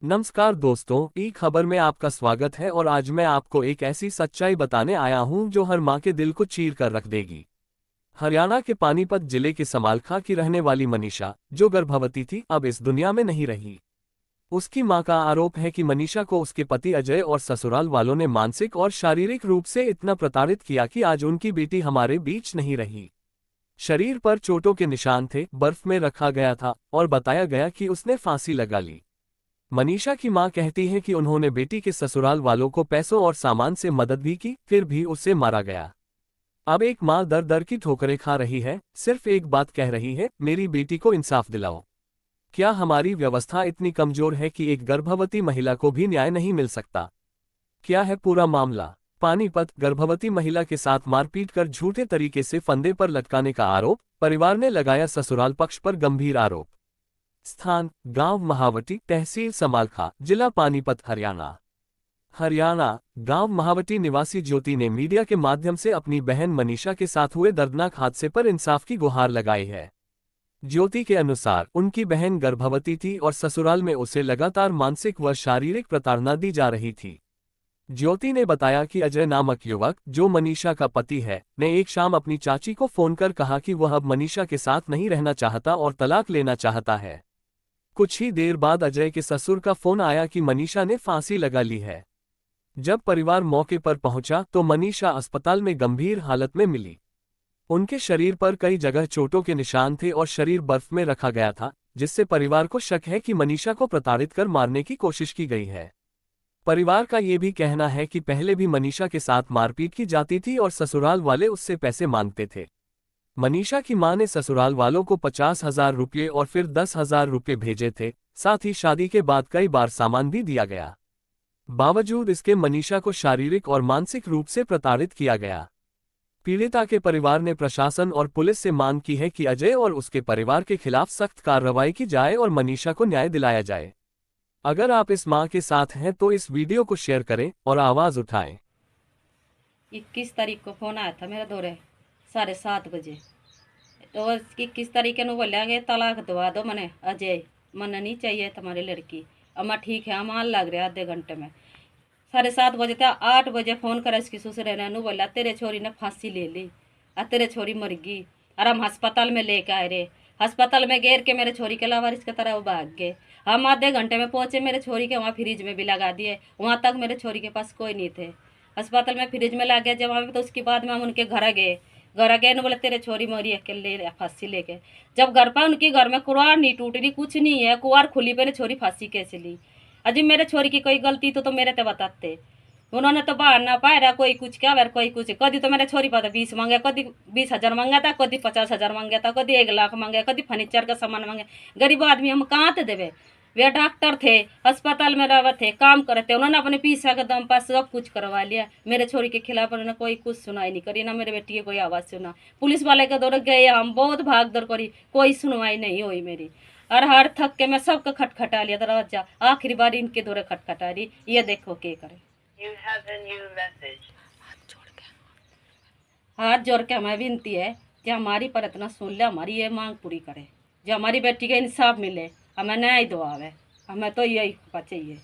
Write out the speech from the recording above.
नमस्कार दोस्तों, ई खबर में आपका स्वागत है और आज मैं आपको एक ऐसी सच्चाई बताने आया हूं जो हर माँ के दिल को चीर कर रख देगी। हरियाणा के पानीपत जिले के समालखा की रहने वाली मनीषा, जो गर्भवती थी, अब इस दुनिया में नहीं रही। उसकी मां का आरोप है कि मनीषा को उसके पति अजय और ससुराल वालों ने मानसिक और शारीरिक रूप से इतना प्रताड़ित किया कि आज उनकी बेटी हमारे बीच नहीं रही। शरीर पर चोटों के निशान थे, बर्फ में रखा गया था और बताया गया कि उसने फांसी लगा ली। मनीषा की मां कहती है कि उन्होंने बेटी के ससुराल वालों को पैसों और सामान से मदद भी की, फिर भी उसे मारा गया। अब एक मां दर दर की ठोकरें खा रही है, सिर्फ एक बात कह रही है, मेरी बेटी को इंसाफ दिलाओ। क्या हमारी व्यवस्था इतनी कमजोर है कि एक गर्भवती महिला को भी न्याय नहीं मिल सकता? क्या है पूरा मामला? पानीपत, गर्भवती महिला के साथ मारपीट कर झूठे तरीके से फंदे पर लटकाने का आरोप, परिवार ने लगाया ससुराल पक्ष पर गंभीर आरोप। स्थान: गांव महावटी, तहसील समालखा, जिला पानीपत, हरियाणा। गांव महावटी निवासी ज्योति ने मीडिया के माध्यम से अपनी बहन मनीषा के साथ हुए दर्दनाक हादसे पर इंसाफ की गुहार लगाई है। ज्योति के अनुसार उनकी बहन गर्भवती थी और ससुराल में उसे लगातार मानसिक व शारीरिक प्रताड़ना दी जा रही थी। ज्योति ने बताया कि अजय नामक युवक, जो मनीषा का पति है, ने एक शाम अपनी चाची को फोन कर कहा कि वह अब मनीषा के साथ नहीं रहना चाहता और तलाक लेना चाहता है। कुछ ही देर बाद अजय के ससुर का फोन आया कि मनीषा ने फांसी लगा ली है। जब परिवार मौके पर पहुंचा तो मनीषा अस्पताल में गंभीर हालत में मिली। उनके शरीर पर कई जगह चोटों के निशान थे और शरीर बर्फ में रखा गया था, जिससे परिवार को शक है कि मनीषा को प्रताड़ित कर मारने की कोशिश की गई है। परिवार का ये भी कहना है कि पहले भी मनीषा के साथ मारपीट की जाती थी और ससुराल वाले उससे पैसे मांगते थे। मनीषा की मां ने ससुराल वालों को 50,000 रुपये और फिर 10,000 रुपये भेजे थे। साथ ही शादी के बाद कई बार सामान भी दिया गया। बावजूद इसके मनीषा को शारीरिक और मानसिक रूप से प्रताड़ित किया गया। पीड़िता के परिवार ने प्रशासन और पुलिस से मांग की है कि अजय और उसके परिवार के खिलाफ सख्त कार्रवाई की जाए और मनीषा को न्याय दिलाया जाए। अगर आप इस मां के साथ हैं तो इस वीडियो को शेयर करें और आवाज उठाएं। 21 तारीख को फोन आया था मेरा दौरे 7:30 बजे। तो 21 तारीख को बोलेंगे तलाक दवा दो मने अजय, मन नहीं चाहिए तुम्हारी लड़की। अम्मा ठीक है, अम्मा लग रहा आधे घंटे में। 7:30 बजे था, 8 बजे फोन करा इसकी ससुर ने बोला तेरे छोरी ने फांसी ले ली और तेरे छोरी मर गई और हम अस्पताल में लेके आए रे। अस्पताल में घेर के मेरे छोरी के लावारिस की तरह वो भाग गए। हम आधे घंटे में पहुंचे, मेरे छोरी के वहाँ फ्रिज में भी लगा दिए। वहाँ तक मेरे छोरी के पास कोई नहीं थे। अस्पताल में फ्रिज में लग गया जब हम, तो उसके बाद में हम उनके घर गए। घर गए ने बोले तेरे छोरी मरी अकेले फांसी लेके। जब घर पर उनके घर में कुआर नहीं टूट रही, कुछ नहीं है, कुआर खुली पे छोरी फांसी कैसे ली? अजी मेरे छोरी की कोई गलती तो मेरे ते बताते। उन्होंने तो बाहर ना पाया रहा, कोई कुछ क्या कोई कुछ। कभी तो मेरे छोरी पता 20 मांगे, कभी 20,000 मांगा था, कभी 50,000 मांगा था, कभी 1 लाख मांगे, कभी फर्नीचर का सामान मांगे। गरीब आदमी हम कहाँ थे देवे? वे डॉक्टर थे, अस्पताल में रहे थे, काम करते, उन्होंने अपने पैसा के दम पर सब कुछ करवा लिया। मेरे छोरी के खिलाफ उन्होंने कोई कुछ सुनाई नहीं करी, ना मेरे बेटी की कोई आवाज़ सुना। पुलिस वाले के दौड़ गए, हम बहुत भाग दौड़ करी, कोई सुनवाई नहीं हुई मेरी। और हर थक के मैं सबका खटखटा लिया दरवाजा, आखिरी बार इनके दौरे खटखटा रही। ये देखो क्या करे। हाथ जोड़ के हमें विनती है कि हमारी प्रार्थना सुन ले, हमारी ये मांग पूरी करे, जो हमारी बेटी का इंसाफ मिले, हमें न्याय दिलावे। हमें तो यही चाहिए।